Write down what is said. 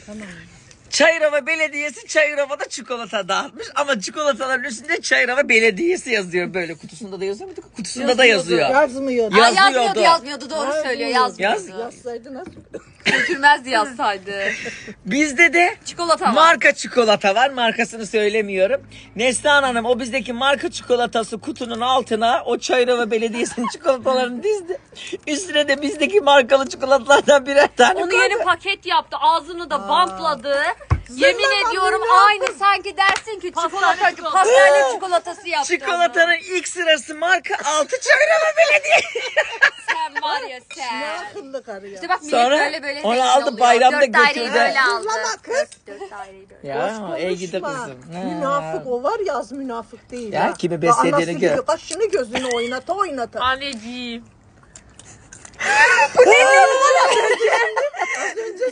Tamam. Çayırova Belediyesi Çayırova'da çikolata dağıtmış ama çikolataların üstünde Çayırova Belediyesi yazıyor böyle. Kutusunda da yazıyor mu? Kutusunda da yazıyor. Yazmıyordu. Yazmıyordu. Doğru söylüyor. Yazmıyordu. Yazsaydı nasıl? Götürmezdi yazsaydı. Bizde de Çikolata var. marka çikolata var. Markasını söylemiyorum. Neslihan Hanım o bizdeki marka çikolatası kutunun altına o Çayırova Belediyesi'nin çikolatalarını dizdi. Üstüne de bizdeki markalı çikolatalardan birer tane Onu koydu. yeni paket yaptı. Ağzını da bantladı. Yemin ediyorum aynı sanki dersin ki çikolatacı pastane çikolatası yaptı. Çikolatanın ilk sırası marka altı Çayırova Belediye. Sen var ya Ne sen. akıllı karı ya. İşte bak millet Sonra böyle onu zengin aldı, oluyor. bayramda 4 daireyi götürdü. böyle aldı. Kızlama kız. 4 daireyi böyle. Ya iyi gidi kızım. Münafık o var ya, az münafık değil. Ya, ha. kimi beslediğini Anası gör. gibi kaşını gözünü oynata. Anneciğim. Az önce